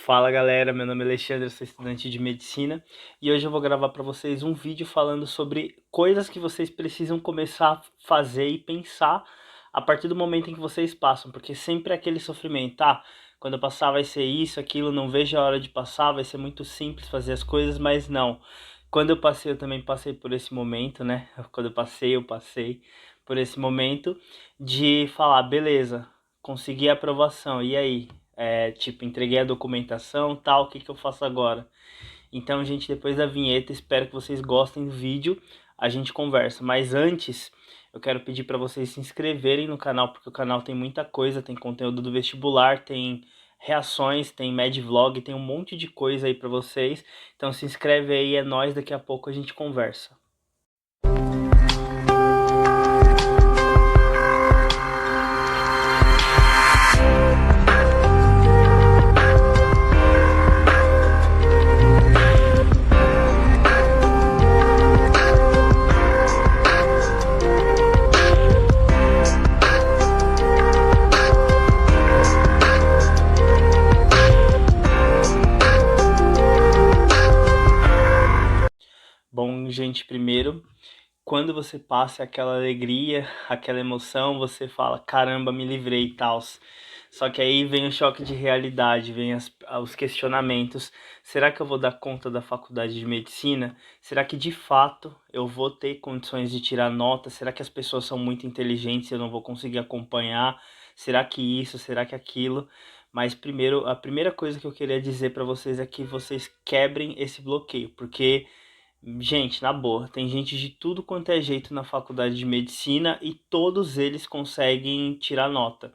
Fala galera, meu nome é Alexandre, eu sou estudante de medicina e hoje eu vou gravar para vocês um vídeo falando sobre coisas que vocês precisam começar a fazer e pensar a partir do momento em que vocês passam, porque sempre é aquele sofrimento, tá? Quando eu passar vai ser isso, aquilo, não vejo a hora de passar, vai ser muito simples fazer as coisas, mas não. Quando eu passei, eu também passei por esse momento, né? Quando eu passei por esse momento de falar, beleza, consegui a aprovação, e aí? Tipo, entreguei a documentação, tal, o que que eu faço agora? Então, gente, depois da vinheta, espero que vocês gostem do vídeo, a gente conversa. Mas antes, eu quero pedir para vocês se inscreverem no canal, porque o canal tem muita coisa, tem conteúdo do vestibular, tem reações, tem Medvlog, tem um monte de coisa aí para vocês. Então se inscreve aí, é nóis, daqui a pouco a gente conversa. Bom, gente, primeiro, quando você passa aquela alegria, aquela emoção, você fala, caramba, me livrei e tal. Só que aí vem o choque de realidade, vem os questionamentos. Será que eu vou dar conta da faculdade de medicina? Será que de fato eu vou ter condições de tirar nota? Será que as pessoas são muito inteligentes e eu não vou conseguir acompanhar? Será que isso? Será que aquilo? Mas primeiro, a primeira coisa que eu queria dizer para vocês é que vocês quebrem esse bloqueio, porque gente, na boa, tem gente de tudo quanto é jeito na faculdade de medicina e todos eles conseguem tirar nota.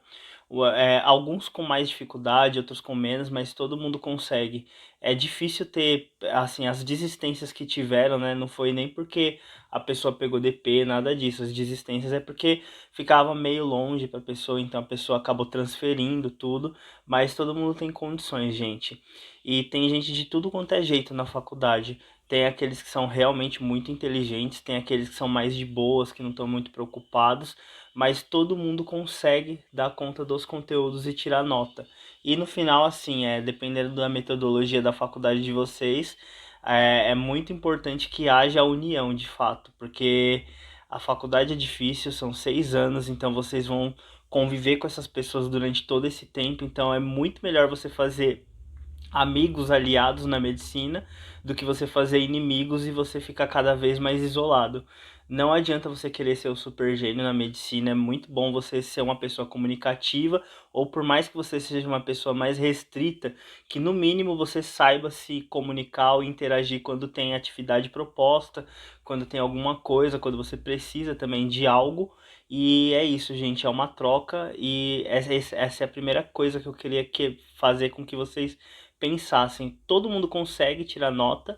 Alguns com mais dificuldade, outros com menos, mas todo mundo consegue. É difícil ter, assim, as desistências que tiveram, né? Não foi nem porque a pessoa pegou DP, nada disso. As desistências é porque ficava meio longe para a pessoa, então a pessoa acabou transferindo tudo, mas todo mundo tem condições, gente. E tem gente de tudo quanto é jeito na faculdade. Tem aqueles que são realmente muito inteligentes, tem aqueles que são mais de boas, que não estão muito preocupados, mas todo mundo consegue dar conta dos conteúdos e tirar nota. E no final, assim, dependendo da metodologia da faculdade de vocês, é muito importante que haja união de fato, porque a faculdade é difícil, são 6 anos, então vocês vão conviver com essas pessoas durante todo esse tempo, então é muito melhor você fazer amigos aliados na medicina do que você fazer inimigos e você ficar cada vez mais isolado. Não adianta você querer ser o super gênio na medicina, é muito bom você ser uma pessoa comunicativa, ou por mais que você seja uma pessoa mais restrita, que no mínimo você saiba se comunicar ou interagir quando tem atividade proposta, quando tem alguma coisa, quando você precisa também de algo. E é isso, gente, é uma troca e essa é a primeira coisa que eu queria fazer com que vocês pensassem, todo mundo consegue tirar nota,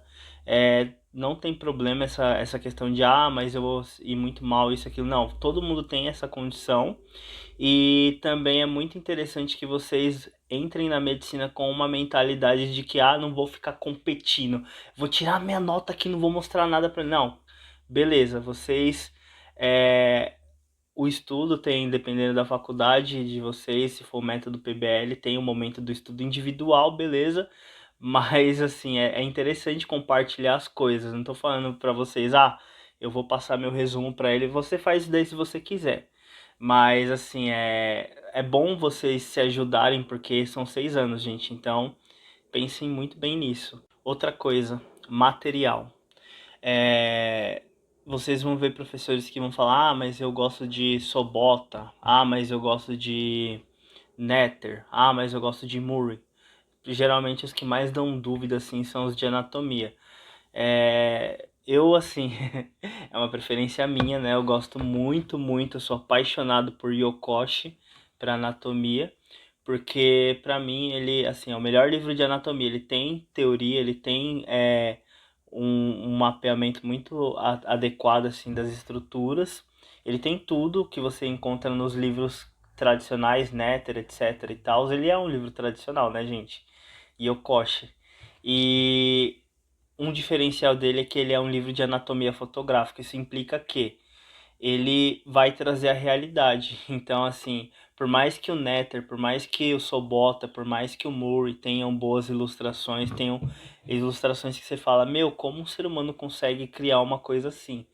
não tem problema essa questão de, mas eu vou ir muito mal, isso, aquilo, não, todo mundo tem essa condição, e também é muito interessante que vocês entrem na medicina com uma mentalidade de que, não vou ficar competindo, vou tirar minha nota aqui, não vou mostrar nada pra... Não, beleza, vocês... É, o estudo tem, dependendo da faculdade de vocês, se for o método PBL, tem o momento do estudo individual, beleza? Mas, assim, é interessante compartilhar as coisas. Não tô falando pra vocês, eu vou passar meu resumo pra ele. Você faz isso daí se você quiser. Mas, assim, é bom vocês se ajudarem, porque são 6 anos, gente. Então, pensem muito bem nisso. Outra coisa, material. É, vocês vão ver professores que vão falar, mas eu gosto de Sobota, mas eu gosto de Netter, mas eu gosto de Murray. Geralmente os que mais dão dúvida assim são os de anatomia. Eu assim, é uma preferência minha, né? Eu gosto muito, muito, eu sou apaixonado por Yokoshi para anatomia, porque para mim ele assim é o melhor livro de anatomia. Ele tem teoria, ele tem um mapeamento muito adequado assim das estruturas. Ele tem tudo que você encontra nos livros tradicionais, Netter, etc e tal. Ele é um livro tradicional, né, gente? Yokoshi. E um diferencial dele é que ele é um livro de anatomia fotográfica. Isso implica que ele vai trazer a realidade. Então, assim, Por mais que o Netter, por mais que o Sobota, por mais que o Murray tenham boas ilustrações, tenham ilustrações que você fala, meu, como um ser humano consegue criar uma coisa assim?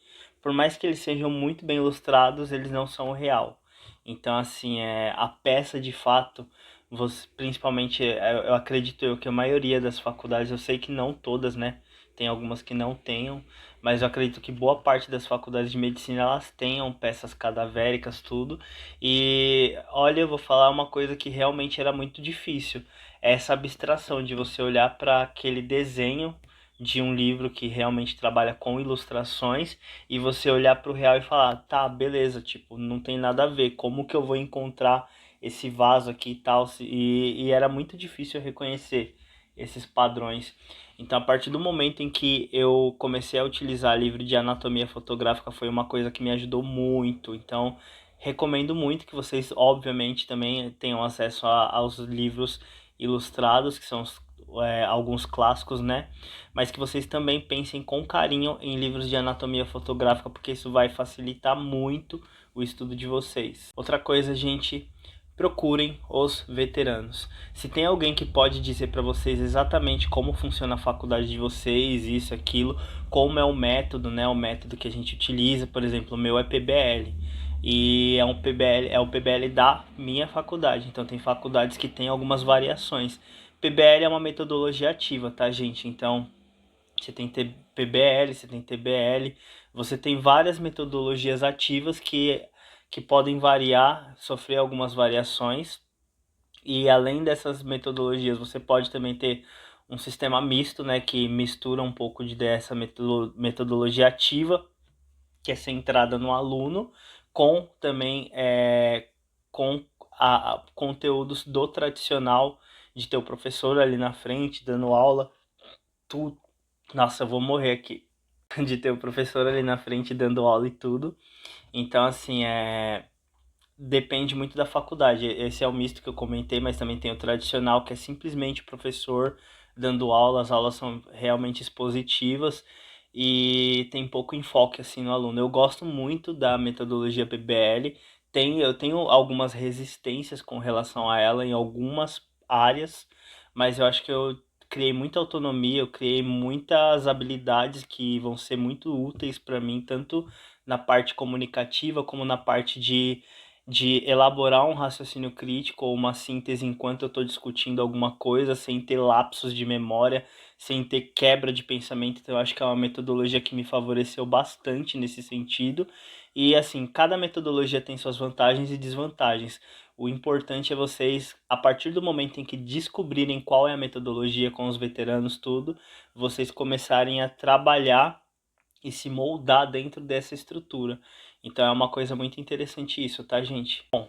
Por mais que eles sejam muito bem ilustrados, eles não são o real. Então, assim, a peça de fato, você, principalmente, eu acredito eu que a maioria das faculdades, eu sei que não todas, né? Tem algumas que não tenham, mas eu acredito que boa parte das faculdades de medicina elas tenham peças cadavéricas, tudo. E olha, eu vou falar uma coisa que realmente era muito difícil, essa abstração de você olhar para aquele desenho de um livro que realmente trabalha com ilustrações e você olhar para o real e falar, tá, beleza, tipo, não tem nada a ver, como que eu vou encontrar esse vaso aqui e tal? E era muito difícil reconhecer esses padrões. Então, a partir do momento em que eu comecei a utilizar livro de anatomia fotográfica, foi uma coisa que me ajudou muito. Então, recomendo muito que vocês, obviamente, também tenham acesso aos livros ilustrados, que são alguns clássicos, né? Mas que vocês também pensem com carinho em livros de anatomia fotográfica, porque isso vai facilitar muito o estudo de vocês. Outra coisa, gente, procurem os veteranos. Se tem alguém que pode dizer para vocês exatamente como funciona a faculdade de vocês, isso, aquilo, como é o método, né? O método que a gente utiliza, por exemplo, o meu é PBL. E é o PBL da minha faculdade. Então tem faculdades que tem algumas variações. PBL é uma metodologia ativa, tá, gente? Então você tem PBL, você tem TBL, você tem várias metodologias ativas que podem variar, sofrer algumas variações. E além dessas metodologias, você pode também ter um sistema misto, né, que mistura um pouco dessa metodologia ativa, que é centrada no aluno, com também com conteúdos do tradicional, de ter o professor ali na frente dando aula. Tu... Nossa, eu vou morrer aqui. De ter o professor ali na frente dando aula e tudo. Então, assim, depende muito da faculdade. Esse é o misto que eu comentei, mas também tem o tradicional, que é simplesmente o professor dando aula. As aulas são realmente expositivas e tem pouco enfoque assim no aluno. Eu gosto muito da metodologia PBL. Eu tenho algumas resistências com relação a ela em algumas áreas, mas eu acho que eu criei muita autonomia, eu criei muitas habilidades que vão ser muito úteis para mim, tanto na parte comunicativa como na parte de elaborar um raciocínio crítico ou uma síntese enquanto eu estou discutindo alguma coisa, sem ter lapsos de memória, sem ter quebra de pensamento. Então, eu acho que é uma metodologia que me favoreceu bastante nesse sentido. E, assim, cada metodologia tem suas vantagens e desvantagens. O importante é vocês, a partir do momento em que descobrirem qual é a metodologia com os veteranos, tudo, vocês começarem a trabalhar e se moldar dentro dessa estrutura. Então é uma coisa muito interessante isso, tá, gente? Bom,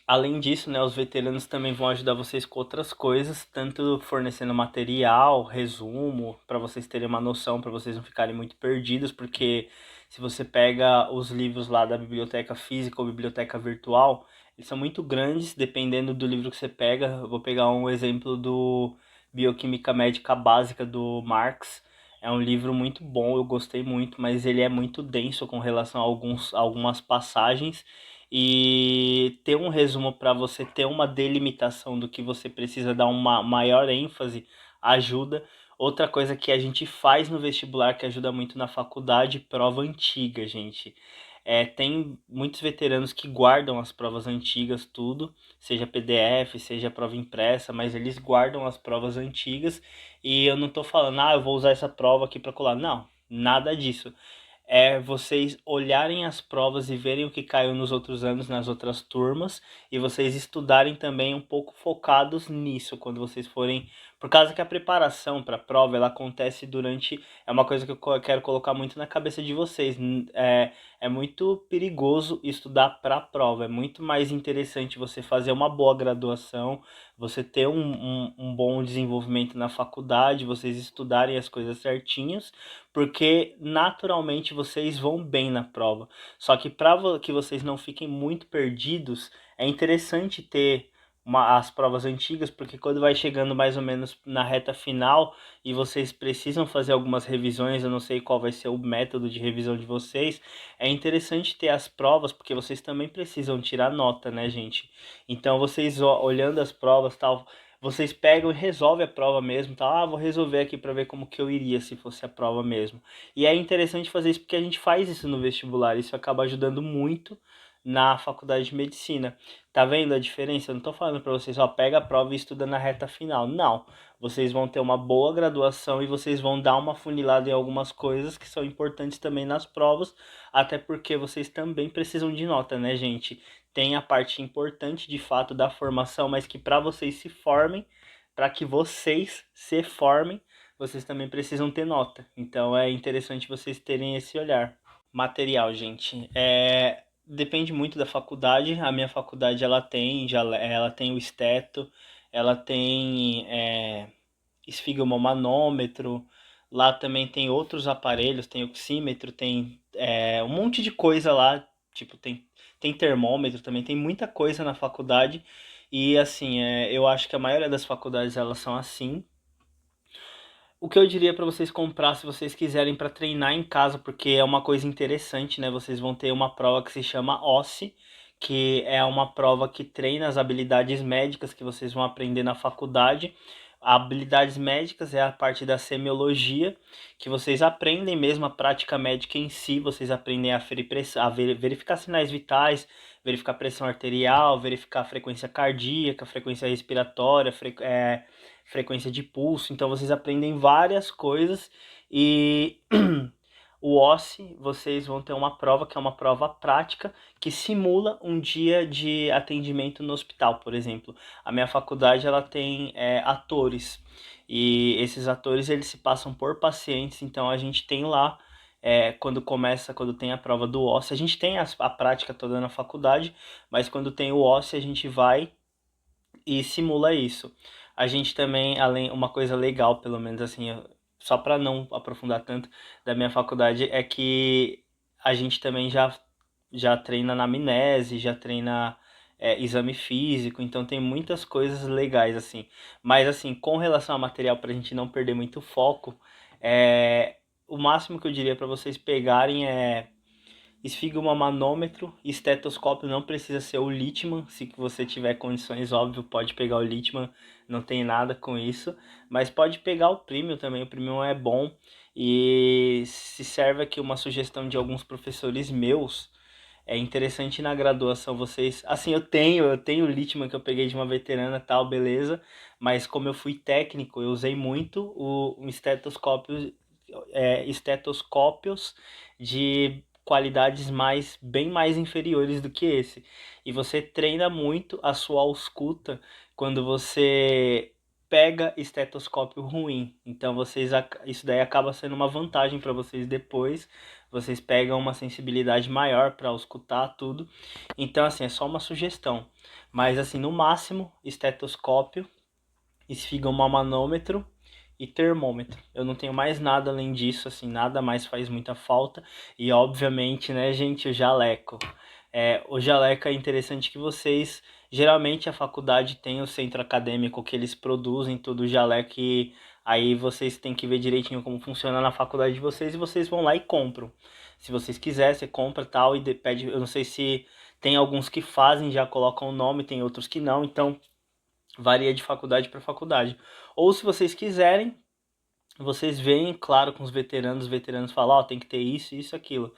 além disso, né, os veteranos também vão ajudar vocês com outras coisas, tanto fornecendo material, resumo, para vocês terem uma noção, para vocês não ficarem muito perdidos, porque se você pega os livros lá da biblioteca física ou biblioteca virtual, eles são muito grandes, dependendo do livro que você pega. Eu vou pegar um exemplo do Bioquímica Médica Básica do Marx. É um livro muito bom, eu gostei muito, mas ele é muito denso com relação a algumas passagens e ter um resumo para você ter uma delimitação do que você precisa dar uma maior ênfase ajuda. Outra coisa que a gente faz no vestibular que ajuda muito na faculdade, prova antiga, gente. Tem muitos veteranos que guardam as provas antigas, tudo, seja PDF, seja prova impressa, mas eles guardam as provas antigas e eu não tô falando, eu vou usar essa prova aqui para colar. Não, nada disso. É vocês olharem as provas e verem o que caiu nos outros anos, nas outras turmas, e vocês estudarem também um pouco focados nisso quando vocês forem, por causa que a preparação para a prova ela acontece durante, é uma coisa que eu quero colocar muito na cabeça de vocês. É muito perigoso estudar para a prova, é muito mais interessante você fazer uma boa graduação, você ter um bom desenvolvimento na faculdade, vocês estudarem as coisas certinhas, porque naturalmente vocês vão bem na prova. Só que para que vocês não fiquem muito perdidos, é interessante ter as provas antigas, porque quando vai chegando mais ou menos na reta final e vocês precisam fazer algumas revisões, eu não sei qual vai ser o método de revisão de vocês, é interessante ter as provas, porque vocês também precisam tirar nota, né, gente? Então vocês olhando as provas, tal, vocês pegam e resolvem a prova mesmo, tá? Ah, vou resolver aqui para ver como que eu iria se fosse a prova mesmo. E é interessante fazer isso porque a gente faz isso no vestibular, isso acaba ajudando muito na faculdade de medicina. Tá vendo a diferença? Eu não tô falando para vocês, ó, pega a prova e estuda na reta final. Não. Vocês vão ter uma boa graduação e vocês vão dar uma funilada em algumas coisas que são importantes também nas provas, até porque vocês também precisam de nota, né, gente? Tem a parte importante de fato da formação, mas que para vocês se formem, para que vocês se formem, vocês também precisam ter nota. Então é interessante vocês terem esse olhar. Material, gente. Depende muito da faculdade. A minha faculdade ela tem o esteto, ela tem esfigmomanômetro. Lá também tem outros aparelhos, tem oxímetro, tem um monte de coisa lá. Tipo, tem termômetro também, tem muita coisa na faculdade. E assim, eu acho que a maioria das faculdades elas são assim. O que eu diria para vocês comprar se vocês quiserem para treinar em casa, porque é uma coisa interessante, né? Vocês vão ter uma prova que se chama OSCE, que é uma prova que treina as habilidades médicas que vocês vão aprender na faculdade. Habilidades médicas é a parte da semiologia, que vocês aprendem mesmo a prática médica em si, vocês aprendem verificar sinais vitais, verificar pressão arterial, verificar frequência cardíaca, frequência respiratória, frequência de pulso, então vocês aprendem várias coisas e o OSCE vocês vão ter uma prova que é uma prova prática que simula um dia de atendimento no hospital, por exemplo. A minha faculdade ela tem atores e esses atores eles se passam por pacientes, então a gente tem lá quando tem a prova do OSCE, a gente tem a prática toda na faculdade, mas quando tem o OSCE a gente vai e simula isso. A gente também, além, uma coisa legal, pelo menos assim, só para não aprofundar tanto, da minha faculdade é que a gente também já treina na amnese, já treina exame físico, então tem muitas coisas legais assim. Mas assim, com relação ao material, para a gente não perder muito foco, o máximo que eu diria para vocês pegarem é esfigmomanômetro, estetoscópio não precisa ser o Littmann, se você tiver condições, óbvio, pode pegar o Littmann, não tem nada com isso, mas pode pegar o Premium também, o Premium é bom e se serve aqui uma sugestão de alguns professores meus, é interessante na graduação vocês, assim, eu tenho o Littmann que eu peguei de uma veterana tal, beleza, mas como eu fui técnico, eu usei muito o estetoscópio, estetoscópios de qualidades bem mais inferiores do que esse. E você treina muito a sua ausculta quando você pega estetoscópio ruim. Então isso daí acaba sendo uma vantagem para vocês depois. Vocês pegam uma sensibilidade maior para auscultar tudo. Então assim, é só uma sugestão. Mas assim, no máximo, estetoscópio, esfigmomanômetro e termômetro. Eu não tenho mais nada além disso, assim, nada mais faz muita falta. E obviamente, né, gente, o jaleco. O jaleco é interessante que vocês, geralmente a faculdade tem o centro acadêmico que eles produzem tudo o jaleco e aí vocês têm que ver direitinho como funciona na faculdade de vocês e vocês vão lá e compram. Se vocês quiserem, você compra tal e pede, eu não sei se tem alguns que fazem, já colocam o nome, tem outros que não, então varia de faculdade para faculdade. Ou se vocês quiserem, vocês veem, claro, com os veteranos falam, ó, tem que ter isso, isso, aquilo.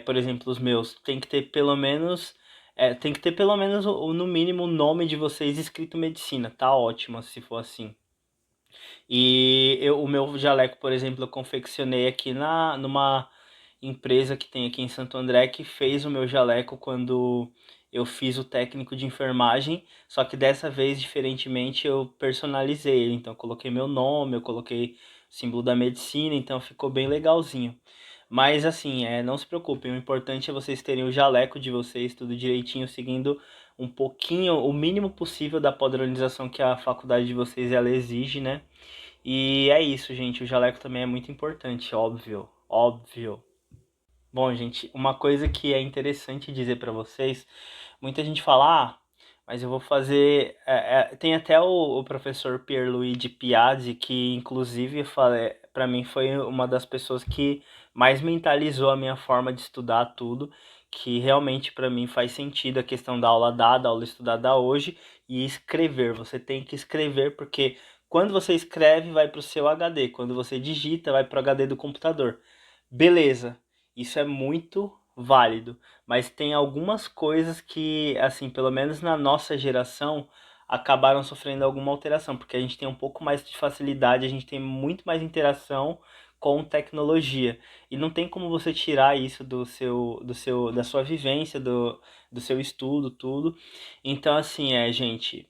Por exemplo, os meus, tem que ter pelo menos no mínimo o nome de vocês escrito medicina, tá ótimo se for assim. E o meu jaleco, por exemplo, eu confeccionei aqui numa empresa que tem aqui em Santo André que fez o meu jaleco quando eu fiz o técnico de enfermagem, só que dessa vez, diferentemente, eu personalizei ele. Então, eu coloquei meu nome, eu coloquei o símbolo da medicina, então ficou bem legalzinho. Mas assim, não se preocupem, o importante é vocês terem o jaleco de vocês, tudo direitinho, seguindo um pouquinho, o mínimo possível da padronização que a faculdade de vocês ela exige, né? E é isso, gente. O jaleco também é muito importante, óbvio, óbvio. Bom, gente, uma coisa que é interessante dizer pra vocês, muita gente fala, mas eu vou fazer. Tem até o professor Pierluigi Piazzi, que inclusive para mim foi uma das pessoas que mais mentalizou a minha forma de estudar tudo, que realmente para mim faz sentido a questão da aula dada, a aula estudada hoje e escrever. Você tem que escrever porque quando você escreve vai para o seu HD, quando você digita vai para o HD do computador. Beleza, isso é muito válido, mas tem algumas coisas que, assim, pelo menos na nossa geração, acabaram sofrendo alguma alteração, porque a gente tem um pouco mais de facilidade, a gente tem muito mais interação com tecnologia. E não tem como você tirar isso da sua vivência, do seu estudo, tudo. Então, assim, gente,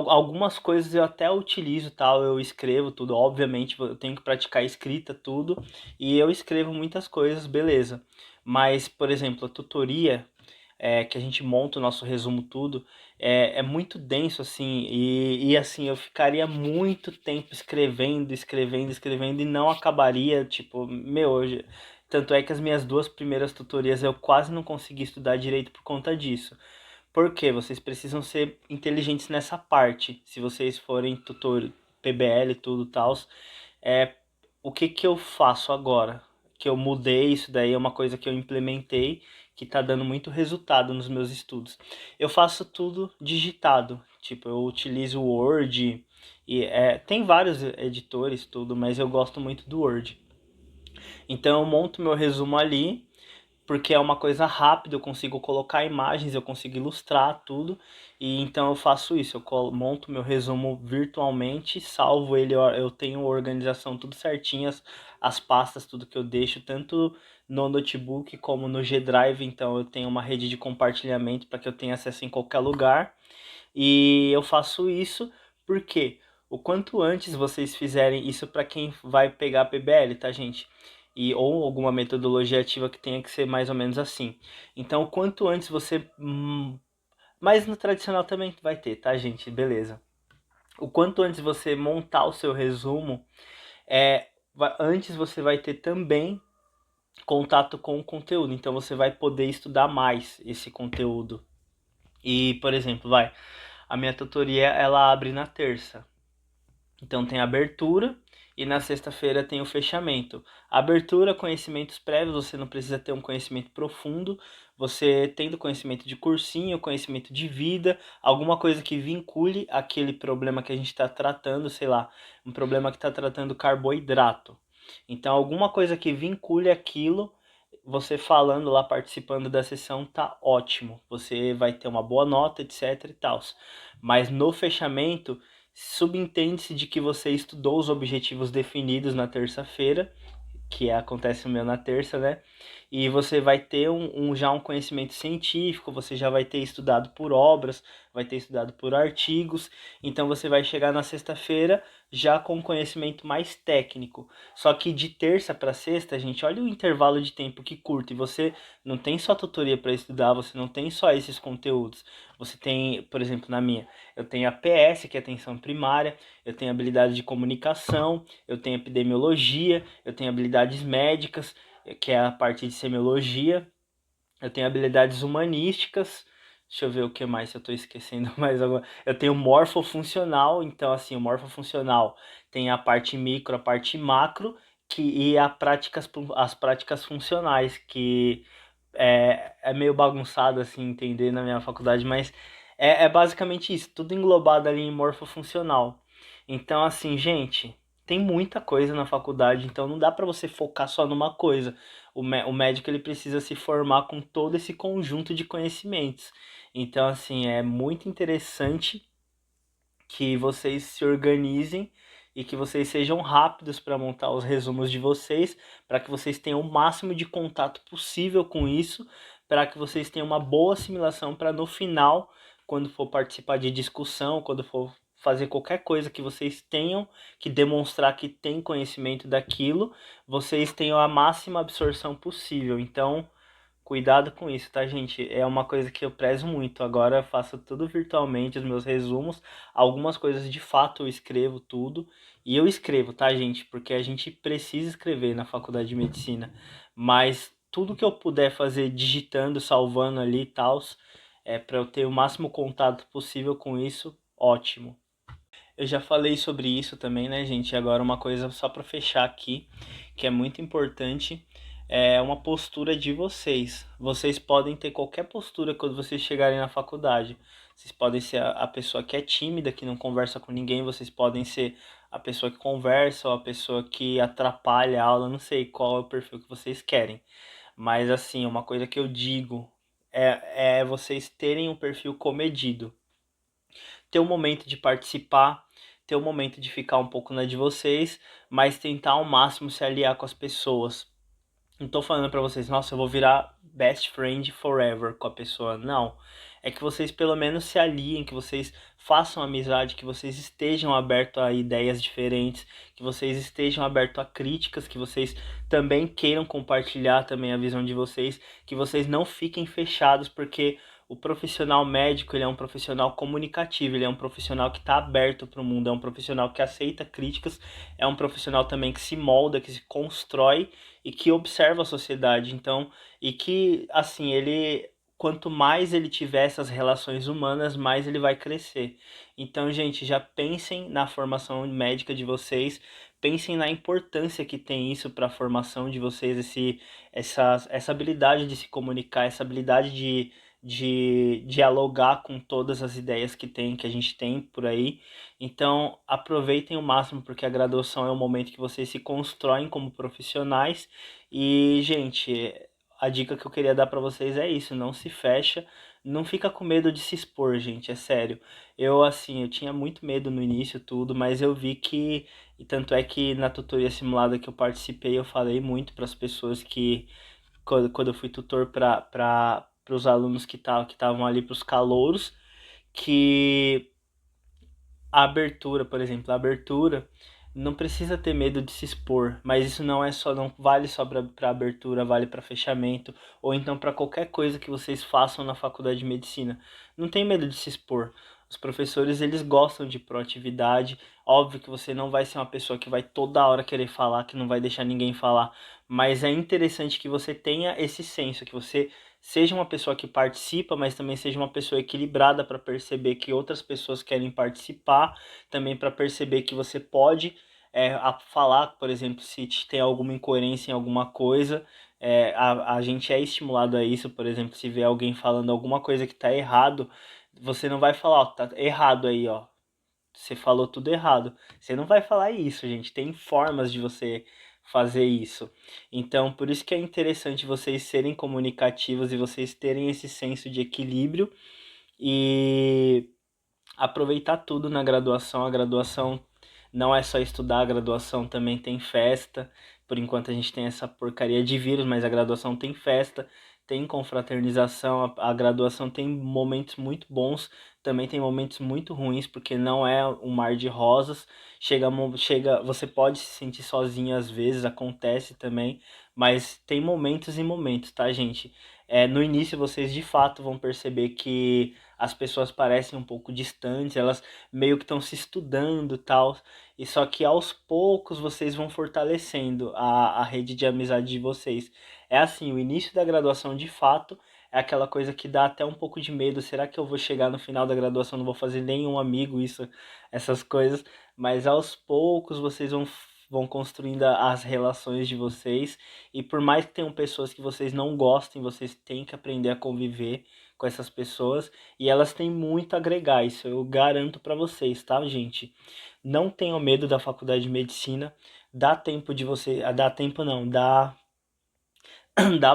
algumas coisas eu até utilizo, tal, eu escrevo tudo, obviamente eu tenho que praticar a escrita, tudo, e eu escrevo muitas coisas, beleza. Mas, por exemplo, a tutoria, que a gente monta o nosso resumo tudo, é muito denso, assim, e assim, eu ficaria muito tempo escrevendo, escrevendo, escrevendo, e não acabaria, tipo, meu, hoje... Tanto é que as minhas duas primeiras tutorias eu quase não consegui estudar direito por conta disso. Porque vocês precisam ser inteligentes nessa parte. Se vocês forem tutor PBL e tudo tal, é o que que eu faço agora? Que eu mudei isso daí é uma coisa que eu implementei que tá dando muito resultado nos meus estudos. Eu faço tudo digitado, tipo, eu utilizo o Word e tem vários editores tudo, mas eu gosto muito do Word. Então eu monto meu resumo ali porque é uma coisa rápida, eu consigo colocar imagens, eu consigo ilustrar tudo, e então eu faço isso, monto meu resumo virtualmente, salvo ele, eu tenho organização tudo certinho, as pastas, tudo que eu deixo, tanto no notebook como no G Drive, então eu tenho uma rede de compartilhamento para que eu tenha acesso em qualquer lugar, e eu faço isso porque o quanto antes vocês fizerem isso para quem vai pegar PBL, tá, gente? Ou alguma metodologia ativa que tenha que ser mais ou menos assim. Então, o quanto antes você. Mas no tradicional também vai ter, tá, gente? Beleza. O quanto antes você montar o seu resumo, antes você vai ter também contato com o conteúdo. Então, você vai poder estudar mais esse conteúdo. E, por exemplo, a minha tutoria ela abre na terça. Então tem a abertura e na sexta-feira tem o fechamento. A abertura, conhecimentos prévios, você não precisa ter um conhecimento profundo. Você tendo conhecimento de cursinho, conhecimento de vida, alguma coisa que vincule aquele problema que a gente está tratando, sei lá, um problema que está tratando carboidrato. Então alguma coisa que vincule aquilo, você falando lá, participando da sessão, tá ótimo. Você vai ter uma boa nota, etc e tal. Mas no fechamento subentende-se de que você estudou os objetivos definidos na terça-feira, que acontece o meu na terça, né? E você vai ter já um conhecimento científico, você já vai ter estudado por obras, vai ter estudado por artigos, então você vai chegar na sexta-feira já com conhecimento mais técnico. Só que de terça para sexta, gente, olha o intervalo de tempo que curto, e você não tem só tutoria para estudar, você não tem só esses conteúdos. Você tem, por exemplo, na minha, eu tenho a PS, que é atenção primária, eu tenho habilidade de comunicação, eu tenho epidemiologia, eu tenho habilidades médicas, que é a parte de semiologia, eu tenho habilidades humanísticas, deixa eu ver o que mais, se eu estou esquecendo mais alguma. Eu tenho morfofuncional, então assim, o morfofuncional tem a parte micro, a parte macro, as práticas funcionais, que é meio bagunçado assim entender na minha faculdade, mas é basicamente isso, tudo englobado ali em morfofuncional. Então, assim, gente, tem muita coisa na faculdade, então não dá para você focar só numa coisa. O médico ele precisa se formar com todo esse conjunto de conhecimentos. Então, assim, é muito interessante que vocês se organizem e que vocês sejam rápidos para montar os resumos de vocês, para que vocês tenham o máximo de contato possível com isso, para que vocês tenham uma boa assimilação para no final, quando for participar de discussão, quando for fazer qualquer coisa que vocês tenham que demonstrar que tem conhecimento daquilo, vocês tenham a máxima absorção possível. Então, cuidado com isso, tá, gente? É uma coisa que eu prezo muito. Agora eu faço tudo virtualmente, os meus resumos. Algumas coisas de fato eu escrevo tudo. E eu escrevo, tá, gente? Porque a gente precisa escrever na faculdade de medicina. Mas tudo que eu puder fazer digitando, salvando ali e tal, para eu ter o máximo contato possível com isso, ótimo. Eu já falei sobre isso também, né, gente? Agora uma coisa só para fechar aqui, que é muito importante, é uma postura de vocês. Vocês podem ter qualquer postura quando vocês chegarem na faculdade. Vocês podem ser a pessoa que é tímida, que não conversa com ninguém, vocês podem ser a pessoa que conversa ou a pessoa que atrapalha a aula, não sei qual é o perfil que vocês querem. Mas assim, uma coisa que eu digo é vocês terem um perfil comedido, ter um momento de participar, ter um momento de ficar um pouco na de vocês, mas tentar ao máximo se aliar com as pessoas. Não tô falando pra vocês, nossa, eu vou virar best friend forever com a pessoa. Não. É que vocês pelo menos se aliem, que vocês façam amizade, que vocês estejam abertos a ideias diferentes, que vocês estejam abertos a críticas, que vocês também queiram compartilhar também a visão de vocês, que vocês não fiquem fechados, porque o profissional médico, ele é um profissional comunicativo, ele é um profissional que está aberto para o mundo, é um profissional que aceita críticas, é um profissional também que se molda, que se constrói e que observa a sociedade. Então, e que, assim, ele, quanto mais ele tiver essas relações humanas, mais ele vai crescer. Então, gente, já pensem na formação médica de vocês, pensem na importância que tem isso para a formação de vocês, essa habilidade de se comunicar, essa habilidade de dialogar com todas as ideias que a gente tem por aí. Então, aproveitem o máximo, porque a graduação é o momento que vocês se constroem como profissionais. E, gente, a dica que eu queria dar para vocês é isso, não se fecha, não fica com medo de se expor, gente, é sério. Eu, assim, eu tinha muito medo no início, tudo, mas eu vi que, e tanto é que na tutoria simulada que eu participei, eu falei muito para as pessoas que quando eu fui tutor para os alunos que estavam ali, para os calouros, que a abertura, por exemplo, a abertura não precisa ter medo de se expor, mas isso não é só, não vale só para abertura, vale para fechamento, ou então para qualquer coisa que vocês façam na faculdade de medicina. Não tem medo de se expor. Os professores, eles gostam de proatividade. Óbvio que você não vai ser uma pessoa que vai toda hora querer falar, que não vai deixar ninguém falar, mas é interessante que você tenha esse senso, que você seja uma pessoa que participa, mas também seja uma pessoa equilibrada para perceber que outras pessoas querem participar, também para perceber que você pode falar, por exemplo, se tem alguma incoerência em alguma coisa. A gente é estimulado a isso, por exemplo, se vê alguém falando alguma coisa que está errado, você não vai falar, ó, tá errado aí, ó. Você falou tudo errado. Você não vai falar isso, gente. Tem formas de você fazer isso. Então, por isso que é interessante vocês serem comunicativos e vocês terem esse senso de equilíbrio e aproveitar tudo na graduação. A graduação não é só estudar, a graduação também tem festa. Por enquanto a gente tem essa porcaria de vírus, mas a graduação tem festa, tem confraternização, a graduação tem momentos muito bons, também tem momentos muito ruins, porque não é um mar de rosas. Chega, você pode se sentir sozinho às vezes, acontece também, mas tem momentos e momentos, tá, gente? No início vocês de fato vão perceber que as pessoas parecem um pouco distantes, elas meio que estão se estudando e tal, e só que aos poucos vocês vão fortalecendo a rede de amizade de vocês. É assim, o início da graduação de fato é aquela coisa que dá até um pouco de medo. Será que eu vou chegar no final da graduação, não vou fazer nenhum amigo, essas coisas? Mas aos poucos vocês vão construindo as relações de vocês. E por mais que tenham pessoas que vocês não gostem, vocês têm que aprender a conviver com essas pessoas. E elas têm muito a agregar, isso eu garanto pra vocês, tá, gente? Não tenham medo da faculdade de medicina. Dá tempo de você. Dá tempo não, dá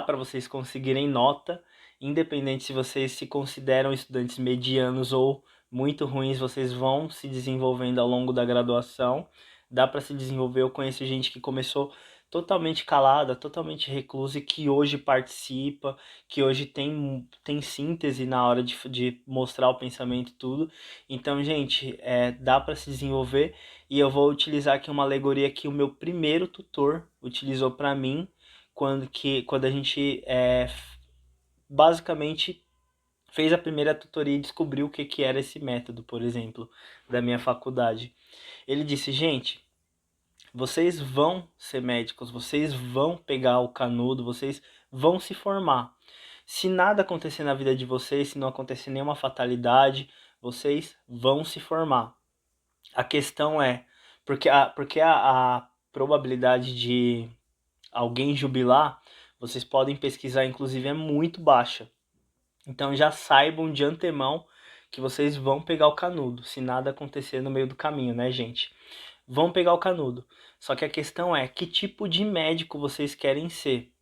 para vocês conseguirem nota, independente se vocês se consideram estudantes medianos ou muito ruins, vocês vão se desenvolvendo ao longo da graduação. Dá para se desenvolver. Eu conheço gente que começou totalmente calada, totalmente reclusa e que hoje participa, que hoje tem síntese na hora de mostrar o pensamento e tudo. Então, gente, dá para se desenvolver e eu vou utilizar aqui uma alegoria que o meu primeiro tutor utilizou para mim quando a gente basicamente fez a primeira tutoria e descobriu o que, que era esse método, por exemplo, da minha faculdade. Ele disse, gente, vocês vão ser médicos, vocês vão pegar o canudo, vocês vão se formar. Se nada acontecer na vida de vocês, se não acontecer nenhuma fatalidade, vocês vão se formar. A questão é, porque a probabilidade de alguém jubilar, vocês podem pesquisar, inclusive, é muito baixa. Então já saibam de antemão que vocês vão pegar o canudo, se nada acontecer no meio do caminho, né, gente? Vão pegar o canudo. Só que a questão é, que tipo de médico vocês querem ser?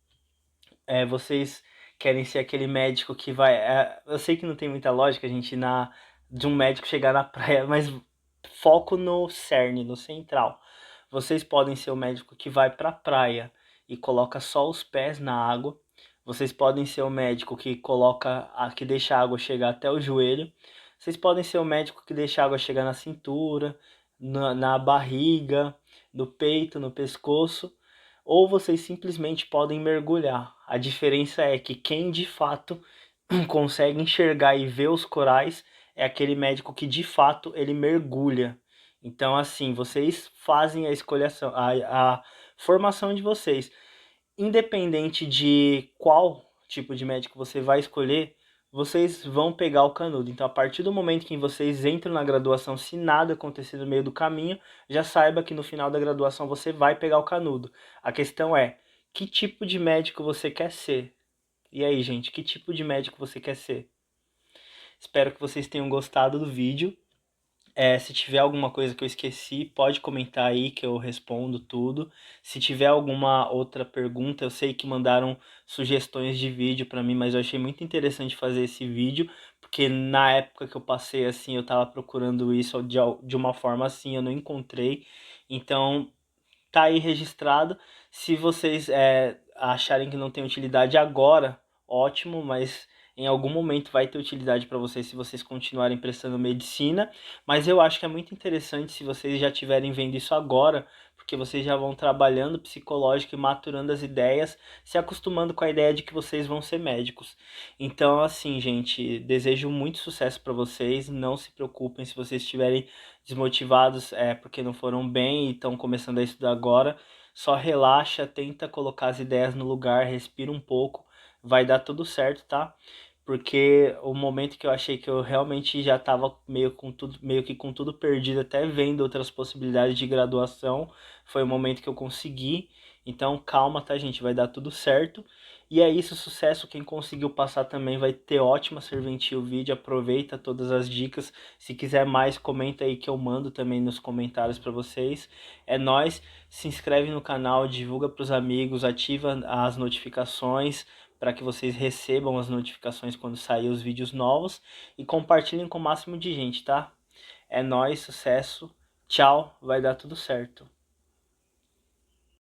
Vocês querem ser aquele médico que vai. Eu sei que não tem muita lógica a gente ir de um médico chegar na praia, mas foco no cerne, no central. Vocês podem ser o médico que vai pra praia e coloca só os pés na água. Vocês podem ser o médico que que deixa a água chegar até o joelho. Vocês podem ser o médico que deixa a água chegar na cintura, na barriga, no peito, no pescoço, ou vocês simplesmente podem mergulhar. A diferença é que quem de fato consegue enxergar e ver os corais é aquele médico que de fato ele mergulha. Então, assim, vocês fazem a escolhação, a formação de vocês. Independente de qual tipo de médico você vai escolher, vocês vão pegar o canudo. Então, a partir do momento que vocês entram na graduação, se nada acontecer no meio do caminho, já saiba que no final da graduação você vai pegar o canudo. A questão é, que tipo de médico você quer ser? E aí, gente, que tipo de médico você quer ser? Espero que vocês tenham gostado do vídeo. Se tiver alguma coisa que eu esqueci, pode comentar aí que eu respondo tudo. Se tiver alguma outra pergunta, eu sei que mandaram sugestões de vídeo para mim, mas eu achei muito interessante fazer esse vídeo, porque na época que eu passei assim, eu tava procurando isso de uma forma assim, eu não encontrei. Então, tá aí registrado. Se vocês acharem que não tem utilidade agora, ótimo, mas em algum momento vai ter utilidade para vocês se vocês continuarem prestando medicina. Mas eu acho que é muito interessante se vocês já estiverem vendo isso agora, porque vocês já vão trabalhando psicológico e maturando as ideias, se acostumando com a ideia de que vocês vão ser médicos. Então, assim, gente, desejo muito sucesso para vocês. Não se preocupem se vocês estiverem desmotivados porque não foram bem e estão começando a estudar agora. Só relaxa, tenta colocar as ideias no lugar, respira um pouco, vai dar tudo certo, tá? Porque o momento que eu achei que eu realmente já estava meio que com tudo perdido, até vendo outras possibilidades de graduação, foi o momento que eu consegui. Então calma, tá, gente? Vai dar tudo certo. E é isso, sucesso. Quem conseguiu passar também vai ter ótima serventia o vídeo. Aproveita todas as dicas. Se quiser mais, comenta aí que eu mando também nos comentários para vocês. É nóis. Se inscreve no canal, divulga para os amigos, ativa as notificações para que vocês recebam as notificações quando sair os vídeos novos e compartilhem com o máximo de gente, tá? É nóis, sucesso. Tchau, vai dar tudo certo.